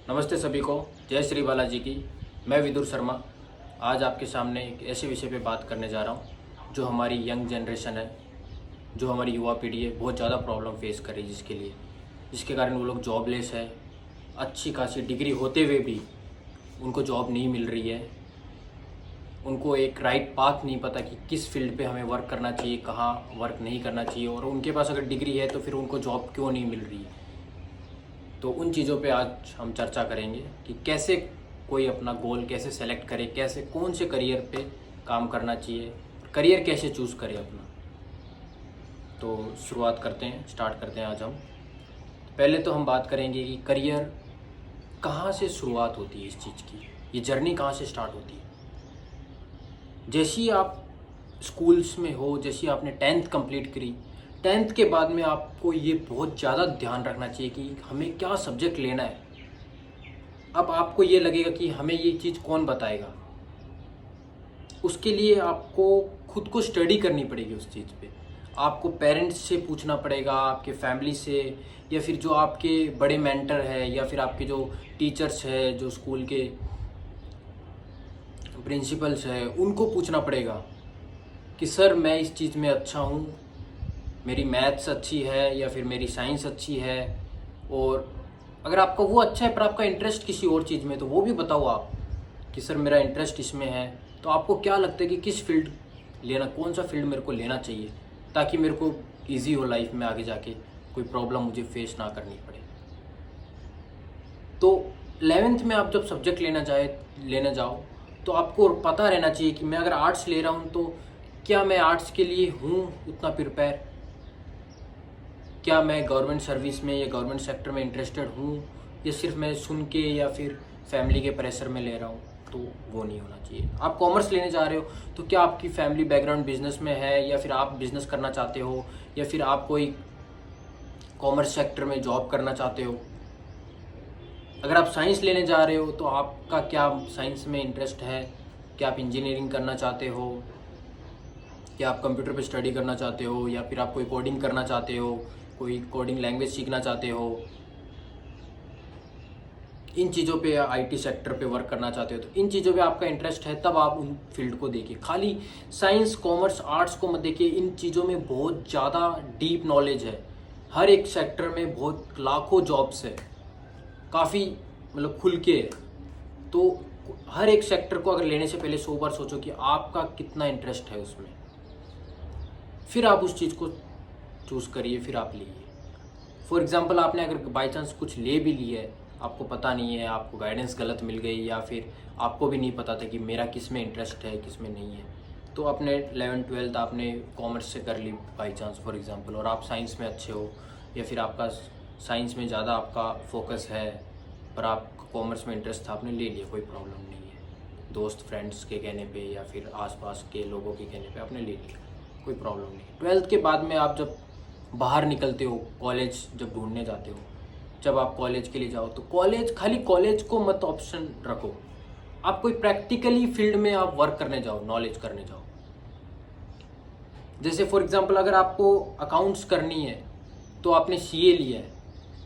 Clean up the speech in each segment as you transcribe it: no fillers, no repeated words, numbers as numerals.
नमस्ते सभी को, जय श्री बालाजी की। मैं विदुर शर्मा आज आपके सामने एक ऐसे विषय पे बात करने जा रहा हूँ जो हमारी यंग जनरेशन है, जो हमारी युवा पीढ़ी है, बहुत ज़्यादा प्रॉब्लम फेस कर रही है, जिसके कारण वो लोग जॉबलेस है। अच्छी खासी डिग्री होते हुए भी उनको जॉब नहीं मिल रही है। उनको एक राइट पाथ नहीं पता कि किस फील्ड पे हमें वर्क करना चाहिए, कहाँ वर्क नहीं करना चाहिए, और उनके पास अगर डिग्री है तो फिर उनको जॉब क्यों नहीं मिल रही है। तो उन चीज़ों पे आज हम चर्चा करेंगे कि कैसे कोई अपना गोल कैसे सेलेक्ट करे, कैसे कौन से करियर पे काम करना चाहिए, करियर कैसे चूज़ करे अपना। तो स्टार्ट करते हैं आज हम। पहले तो हम बात करेंगे कि करियर कहाँ से शुरुआत होती है, इस चीज़ की ये जर्नी कहाँ से स्टार्ट होती है। जैसे ही आप स्कूल्स में हो, जैसे ही आपने 10th कंप्लीट करी, 10th के बाद में आपको ये बहुत ज़्यादा ध्यान रखना चाहिए कि हमें क्या सब्जेक्ट लेना है। अब आपको ये लगेगा कि हमें ये चीज़ कौन बताएगा, उसके लिए आपको खुद को स्टडी करनी पड़ेगी। उस चीज़ पे आपको पेरेंट्स से पूछना पड़ेगा, आपके फैमिली से, या फिर जो आपके बड़े मेंटर है, या फिर आपके जो टीचर्स है, जो स्कूल के प्रिंसिपल्स है, उनको पूछना पड़ेगा कि सर मैं इस चीज़ में अच्छा हूँ, मेरी मैथ्स अच्छी है या फिर मेरी साइंस अच्छी है। और अगर आपका वो अच्छा है पर आपका इंटरेस्ट किसी और चीज़ में, तो वो भी बताओ आप कि सर मेरा इंटरेस्ट इसमें है। तो आपको क्या लगता है कि किस फील्ड लेना, कौन सा फील्ड मेरे को लेना चाहिए, ताकि मेरे को ईजी हो लाइफ में, आगे जाके कोई प्रॉब्लम मुझे फेस ना करनी पड़े। तो 11th में आप जब सब्जेक्ट लेना जाओ तो आपको पता रहना चाहिए कि मैं अगर आर्ट्स ले रहा हूँ तो क्या मैं आर्ट्स के लिए हूँ उतना प्रिपेयर, क्या मैं गवर्नमेंट सर्विस में या गवर्नमेंट सेक्टर में इंटरेस्टेड हूँ, या सिर्फ मैं सुन के या फिर फैमिली के प्रेशर में ले रहा हूँ। तो वो नहीं होना चाहिए। आप कॉमर्स लेने जा रहे हो तो क्या आपकी फैमिली बैकग्राउंड बिजनेस में है, या फिर आप बिजनेस करना चाहते हो, या फिर आप कोई कॉमर्स सेक्टर में जॉब करना चाहते हो। अगर आप साइंस लेने जा रहे हो तो आपका क्या साइंस में इंटरेस्ट है, क्या आप इंजीनियरिंग करना चाहते हो, क्या आप कंप्यूटर पे स्टडी करना चाहते हो, या फिर आप कोई कोडिंग करना चाहते हो, कोई कोडिंग लैंग्वेज सीखना चाहते हो, इन चीज़ों पे आईटी सेक्टर पे वर्क करना चाहते हो। तो इन चीज़ों पे आपका इंटरेस्ट है तब आप उन फील्ड को देखिए। खाली साइंस कॉमर्स आर्ट्स को मत देखिए। इन चीज़ों में बहुत ज़्यादा डीप नॉलेज है। हर एक सेक्टर में बहुत लाखों जॉब्स है, काफ़ी मतलब खुल के है। तो हर एक सेक्टर को अगर लेने से पहले 100 बार सोचो कि आपका कितना इंटरेस्ट है उसमें, फिर आप उस चीज़ को चूज़ करिए, फिर आप लीजिए। फॉर एग्जांपल आपने अगर बाई चांस कुछ ले भी लिया है, आपको पता नहीं है, आपको गाइडेंस गलत मिल गई, या फिर आपको भी नहीं पता था कि मेरा किस में इंटरेस्ट है किस में नहीं है, तो आपने 11th-12th आपने कॉमर्स से कर ली बाई चांस फॉर एग्जांपल, और आप साइंस में अच्छे हो, या फिर आपका साइंस में ज़्यादा आपका फोकस है पर आप कॉमर्स में इंटरेस्ट था, आपने ले लिया, कोई प्रॉब्लम नहीं है। दोस्त फ्रेंड्स के कहने पे या फिर आसपास के लोगों के कहने पे आपने ले लिया, कोई प्रॉब्लम नहीं। 12th के बाद में आप जब बाहर निकलते हो, कॉलेज जब ढूंढने जाते हो, जब आप कॉलेज के लिए जाओ, तो खाली कॉलेज को मत ऑप्शन रखो। आप कोई प्रैक्टिकली फील्ड में आप वर्क करने जाओ, नॉलेज करने जाओ। जैसे फॉर एग्जांपल अगर आपको अकाउंट्स करनी है तो आपने सीए लिया है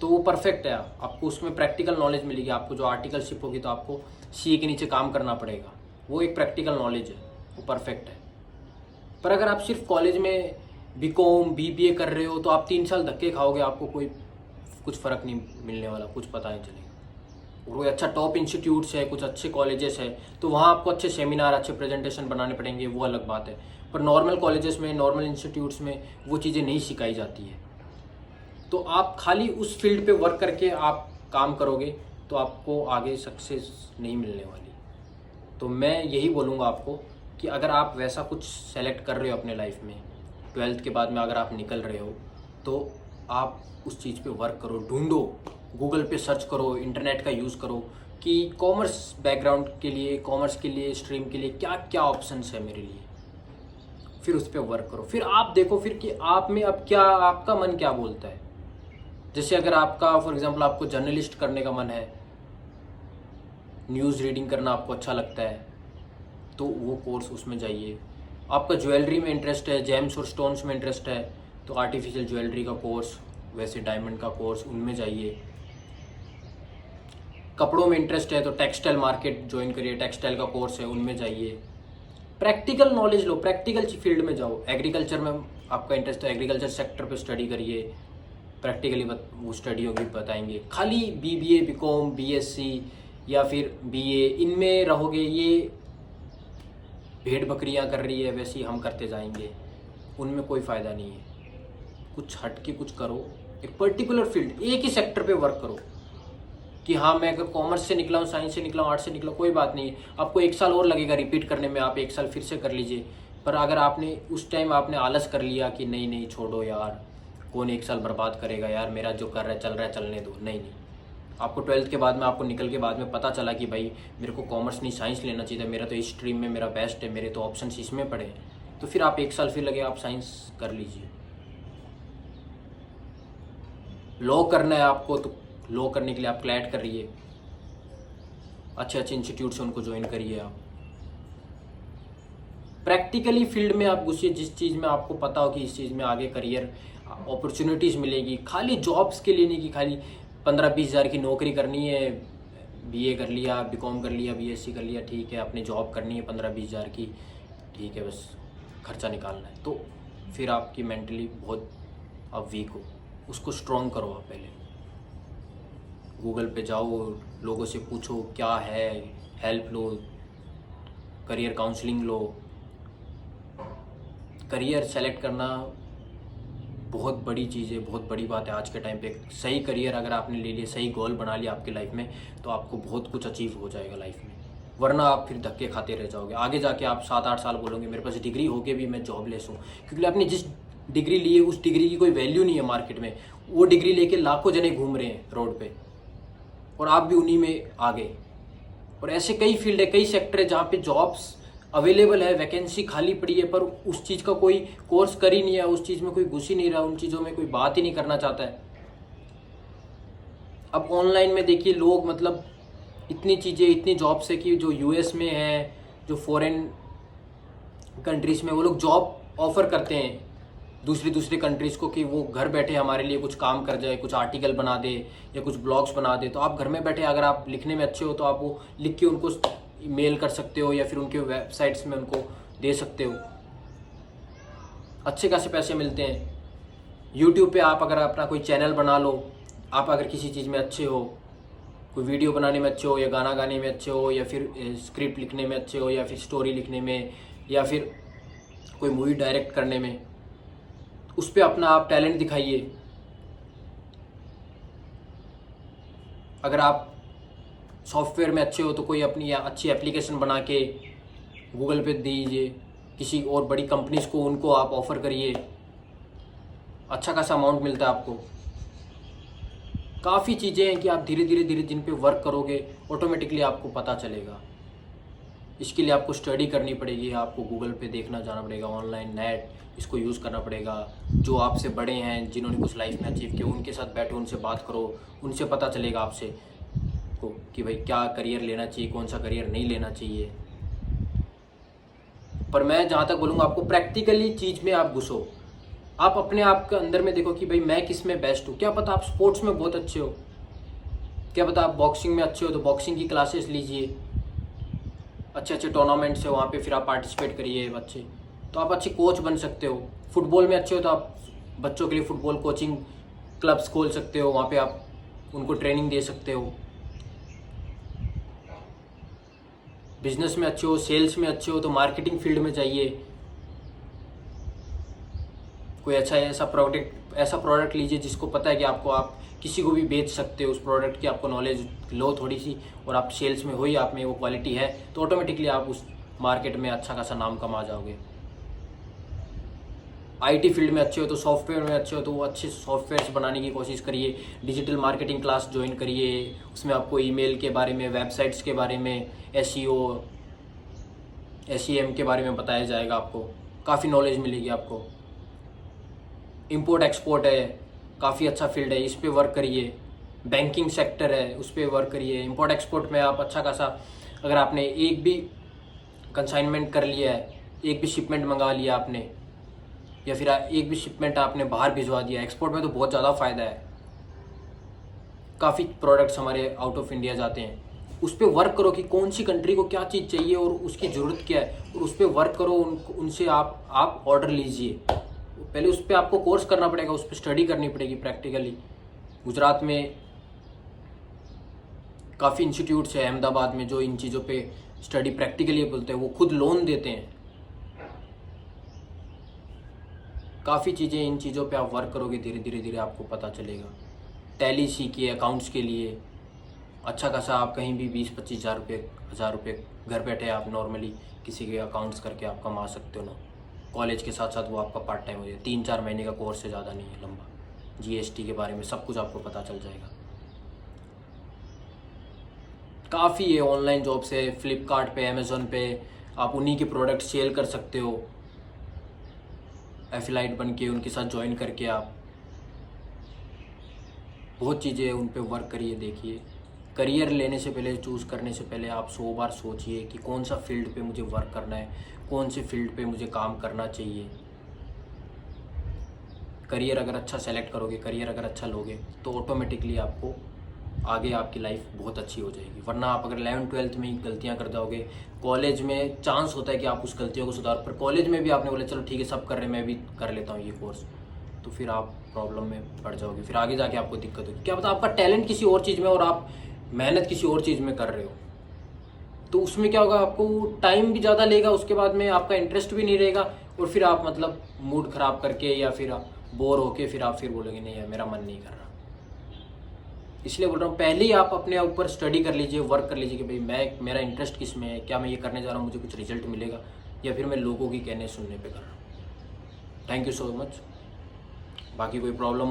तो वो परफेक्ट है, आपको उसमें प्रैक्टिकल नॉलेज मिलेगी। आपको जो आर्टिकलशिप होगी तो आपको सीए के नीचे काम करना पड़ेगा, वो एक प्रैक्टिकल नॉलेज है, वो परफेक्ट है। पर अगर आप सिर्फ कॉलेज में बीकॉम बीबीए कर रहे हो तो आप 3 साल धक्के खाओगे, आपको कुछ फ़र्क नहीं मिलने वाला, कुछ पता नहीं चलेगा। और कोई अच्छा टॉप इंस्टीट्यूट्स है, कुछ अच्छे कॉलेजेस है, तो वहाँ आपको अच्छे सेमिनार, अच्छे प्रेजेंटेशन बनाने पड़ेंगे, वो अलग बात है। पर नॉर्मल कॉलेजेस में, नॉर्मल इंस्टीट्यूट्स में वो चीज़ें नहीं सिखाई जाती है। तो आप खाली उस फील्ड पे वर्क करके आप काम करोगे तो आपको आगे सक्सेस नहीं मिलने वाली। तो मैं यही बोलूँगा आपको कि अगर आप वैसा कुछ सेलेक्ट कर रहे हो अपने लाइफ में, 12th के बाद में अगर आप निकल रहे हो, तो आप उस चीज़ पे वर्क करो, ढूंढो, गूगल पे सर्च करो, इंटरनेट का यूज़ करो कि कॉमर्स बैकग्राउंड के लिए, कॉमर्स के लिए, स्ट्रीम के लिए क्या क्या ऑप्शंस है मेरे लिए। फिर उस पर वर्क करो, फिर आप देखो फिर कि आप में अब क्या, आपका मन क्या बोलता है। जैसे अगर आपका फॉर एग्जांपल आपको जर्नलिस्ट करने का मन है, न्यूज़ रीडिंग करना आपको अच्छा लगता है, तो वो कोर्स उसमें जाइए। आपका ज्वेलरी में इंटरेस्ट है, जेम्स और स्टोन्स में इंटरेस्ट है, तो आर्टिफिशियल ज्वेलरी का कोर्स, वैसे डायमंड का कोर्स, उनमें जाइए। कपड़ों में इंटरेस्ट है तो टेक्सटाइल मार्केट ज्वाइन करिए, टेक्सटाइल का कोर्स है उनमें जाइए। प्रैक्टिकल नॉलेज लो, प्रैक्टिकल फील्ड में जाओ। एग्रीकल्चर में आपका इंटरेस्ट है, एग्रीकल्चर सेक्टर पे स्टडी करिए, प्रैक्टिकली वो स्टडी होगी बताएंगे। खाली बीबीए, बीकॉम, बीएससी या फिर बीए इनमें रहोगे, ये भेड़ बकरियां कर रही है वैसे ही हम करते जाएंगे, उनमें कोई फ़ायदा नहीं है। कुछ हट के कुछ करो, एक पर्टिकुलर फील्ड, एक ही सेक्टर पे वर्क करो कि हाँ मैं अगर कॉमर्स से निकला हूँ, साइंस से निकला हूँ, आर्ट्स से निकला, कोई बात नहीं है, आपको 1 साल और लगेगा रिपीट करने में, आप 1 साल फिर से कर लीजिए। पर अगर आपने उस टाइम आपने आलस कर लिया कि नहीं नहीं छोड़ो यार, कौन 1 साल बर्बाद करेगा यार, मेरा जो कर रहा है चलने दो, नहीं नहीं। आपको 12th के बाद में, आपको निकल के बाद में पता चला कि भाई मेरे को कॉमर्स नहीं साइंस लेना चाहिए था, मेरा तो इस स्ट्रीम में मेरा बेस्ट है, मेरे तो ऑप्शन इसमें पड़े हैं, तो फिर आप 1 साल फिर लगे आप साइंस कर लीजिए। लॉ करना है आपको तो लॉ करने के लिए आप क्लैट कर रही है, अच्छे अच्छे इंस्टीट्यूट से उनको ज्वाइन करिए। आप प्रैक्टिकली फील्ड में आप घुसिए, जिस चीज़ में आपको पता हो कि इस चीज़ में आगे करियर अपॉर्चुनिटीज़ मिलेगी। खाली जॉब्स के लिए नहीं कि खाली 15-20 हज़ार की नौकरी करनी है, बीए कर लिया, बीकॉम कर लिया, बीएससी कर लिया, ठीक है, अपनी जॉब करनी है 15-20 हज़ार की, ठीक है, बस खर्चा निकालना है, तो फिर आपकी मेंटली बहुत आप वीक हो। उसको स्ट्रॉन्ग करो। आप पहले गूगल पे जाओ, लोगों से पूछो क्या है, हेल्प लो, करियर काउंसलिंग लो। करियर सेलेक्ट करना बहुत बड़ी चीज़ है, बहुत बड़ी बात है आज के टाइम पे। सही करियर अगर आपने ले लिया, सही गोल बना लिया आपकी लाइफ में, तो आपको बहुत कुछ अचीव हो जाएगा लाइफ में, वरना आप फिर धक्के खाते रह जाओगे। आगे जाके आप 7-8 साल बोलोगे मेरे पास डिग्री होके भी मैं जॉबलेस हूँ, क्योंकि आपने जिस डिग्री ली है उस डिग्री की कोई वैल्यू नहीं है मार्केट में। वो डिग्री लेके लाखों जने घूम रहे हैं रोड पे, और आप भी उन्हीं में आ गए। और ऐसे कई फील्ड है, कई सेक्टर है जहाँ पे जॉब्स अवेलेबल है, वैकेंसी खाली पड़ी है, पर उस चीज़ का कोई कोर्स कर ही नहीं है, उस चीज़ में कोई घुस ही नहीं रहा, उन चीज़ों में कोई बात ही नहीं करना चाहता है। अब ऑनलाइन में देखिए लोग, मतलब इतनी चीज़ें, इतनी जॉब्स है कि जो यूएस में है, जो फॉरेन कंट्रीज़ में, वो लोग जॉब ऑफर करते हैं दूसरी कंट्रीज़ को कि वो घर बैठे हमारे लिए कुछ काम कर जाए, कुछ आर्टिकल बना दे या कुछ ब्लॉग्स बना दे। तो आप घर में बैठे, अगर आप लिखने में अच्छे हो तो आप वो लिख के उनको मेल कर सकते हो या फिर उनके वेबसाइट्स में उनको दे सकते हो, अच्छे खासे पैसे मिलते हैं। यूट्यूब पे आप अगर अपना कोई चैनल बना लो, आप अगर किसी चीज़ में अच्छे हो, कोई वीडियो बनाने में अच्छे हो या गाना गाने में अच्छे हो या फिर स्क्रिप्ट लिखने में अच्छे हो या फिर स्टोरी लिखने में या फिर कोई मूवी डायरेक्ट करने में, उस पर अपना आप टैलेंट दिखाइए। अगर आप सॉफ्टवेयर में अच्छे हो तो कोई अपनी अच्छी एप्लीकेशन बना के गूगल पे दीजिए, किसी और बड़ी कंपनीज को, उनको आप ऑफ़र करिए, अच्छा खासा अमाउंट मिलता है आपको। काफ़ी चीज़ें हैं कि आप धीरे धीरे जिन पे वर्क करोगे ऑटोमेटिकली आपको पता चलेगा। इसके लिए आपको स्टडी करनी पड़ेगी, आपको गूगल पे देखना जाना पड़ेगा, ऑनलाइन नेट इसको यूज़ करना पड़ेगा। जो आपसे बड़े हैं, जिन्होंने कुछ लाइफ में अचीव किया, उनके साथ बैठो, उनसे बात करो, उनसे पता चलेगा आपसे को कि भाई क्या करियर लेना चाहिए, कौन सा करियर नहीं लेना चाहिए। पर मैं जहाँ तक बोलूँगा, आपको प्रैक्टिकली चीज़ में आप घुसो, आप अपने आप के अंदर में देखो कि भाई मैं किस में बेस्ट हूँ। क्या पता आप स्पोर्ट्स में बहुत अच्छे हो, क्या पता आप बॉक्सिंग में अच्छे हो, तो बॉक्सिंग की क्लासेस लीजिए, अच्छे अच्छे टूर्नामेंट्स है वहाँ पे, फिर आप पार्टिसिपेट करिए बच्चे, तो आप अच्छे कोच बन सकते हो। फुटबॉल में अच्छे हो तो आप बच्चों के लिए फुटबॉल कोचिंग क्लब्स खोल सकते हो, वहाँ पे आप उनको ट्रेनिंग दे सकते हो। बिजनेस में अच्छे हो, सेल्स में अच्छे हो तो मार्केटिंग फील्ड में जाइए, कोई ऐसा प्रोडक्ट लीजिए जिसको पता है कि आपको, आप किसी को भी बेच सकते हो उस प्रोडक्ट की, आपको नॉलेज लो थोड़ी सी, और आप सेल्स में हो ही, आप में वो क्वालिटी है, तो ऑटोमेटिकली आप उस मार्केट में अच्छा खासा नाम कमा जाओगे। आईटी फील्ड में अच्छे हो तो, सॉफ्टवेयर में अच्छे हो तो वो अच्छे सॉफ्टवेयर्स बनाने की कोशिश करिए, डिजिटल मार्केटिंग क्लास ज्वाइन करिए, उसमें आपको ईमेल के बारे में, वेबसाइट्स के बारे में, एसईओ एसईएम के बारे में बताया जाएगा, आपको काफ़ी नॉलेज मिलेगी आपको। इंपोर्ट एक्सपोर्ट है, काफ़ी अच्छा फील्ड है, इस पे वर्क करिए। बैंकिंग सेक्टर है, उस पर वर्क करिए। इंपोर्ट एक्सपोर्ट में आप अच्छा खासा, अगर आपने एक भी कंसाइनमेंट कर लिया है, एक भी शिपमेंट मंगा लिया आपने, या फिर एक भी शिपमेंट आपने बाहर भिजवा दिया, एक्सपोर्ट में तो बहुत ज़्यादा फ़ायदा है। काफ़ी प्रोडक्ट्स हमारे आउट ऑफ इंडिया जाते हैं, उस पर वर्क करो कि कौन सी कंट्री को क्या चीज़ चाहिए और उसकी ज़रूरत क्या है, और उस पर वर्क करो, उनसे आप ऑर्डर लीजिए। पहले उस पर आपको कोर्स करना पड़ेगा, उस पर स्टडी करनी पड़ेगी प्रैक्टिकली। गुजरात में काफ़ी इंस्टीट्यूट्स है, अहमदाबाद में, जो इन चीज़ों पे स्टडी प्रैक्टिकली बोलते हैं, वो खुद लोन देते हैं। काफ़ी चीज़ें, इन चीज़ों पे आप वर्क करोगे, धीरे धीरे धीरे आपको पता चलेगा। टैली सीखिए अकाउंट्स के लिए, अच्छा खासा आप कहीं भी 20-25 हज़ार रुपये घर बैठे आप नॉर्मली किसी के अकाउंट्स करके आप कमा सकते हो ना। कॉलेज के साथ साथ वो आपका पार्ट टाइम हो जाए, 3-4 महीने का कोर्स से ज़्यादा नहीं है लंबा। जीएसटी के बारे में सब कुछ आपको पता चल जाएगा। काफ़ी है ऑनलाइन जॉब्स है, फ्लिपकार्ट पे, अमेज़ोन पे, आप उन्हीं के प्रोडक्ट सेल कर सकते हो एफिलाइट बन के, उनके साथ ज्वाइन करके। आप बहुत चीज़ें हैं, उन पे वर्क करिए। देखिए, करियर लेने से पहले, चूज़ करने से पहले आप 100 बार सोचिए कि कौन सा फील्ड पे मुझे वर्क करना है, कौन से फील्ड पे मुझे काम करना चाहिए। करियर अगर अच्छा सेलेक्ट करोगे, करियर अगर अच्छा लोगे, तो ऑटोमेटिकली आपको आगे आपकी लाइफ बहुत अच्छी हो जाएगी। वरना आप अगर 11th-12th में ही गलतियां कर जाओगे, कॉलेज में चांस होता है कि आप उस गलतियों को सुधार, पर कॉलेज में भी आपने बोला चलो ठीक है सब कर रहे हैं, मैं भी कर लेता हूँ ये कोर्स, तो फिर आप प्रॉब्लम में पड़ जाओगे। फिर आगे जाके आपको दिक्कत होगी। क्या पता आपका टैलेंट किसी और चीज़ में और आप मेहनत किसी और चीज़ में कर रहे हो, तो उसमें क्या होगा, आपको टाइम भी ज़्यादा लेगा, उसके बाद में आपका इंटरेस्ट भी नहीं रहेगा, और फिर आप मतलब मूड ख़राब करके या फिर बोर होके फिर आप फिर बोलोगे नहीं यार मेरा मन नहीं कर रहा। इसलिए बोल रहा हूँ, पहले ही आप अपने ऊपर स्टडी कर लीजिए, वर्क कर लीजिए कि भाई मेरा इंटरेस्ट किस में है, क्या मैं ये करने जा रहा हूँ, मुझे कुछ रिजल्ट मिलेगा, या फिर मैं लोगों की कहने सुनने पे कर रहा हूँ। Thank you so much. बाकी कोई प्रॉब्लम हो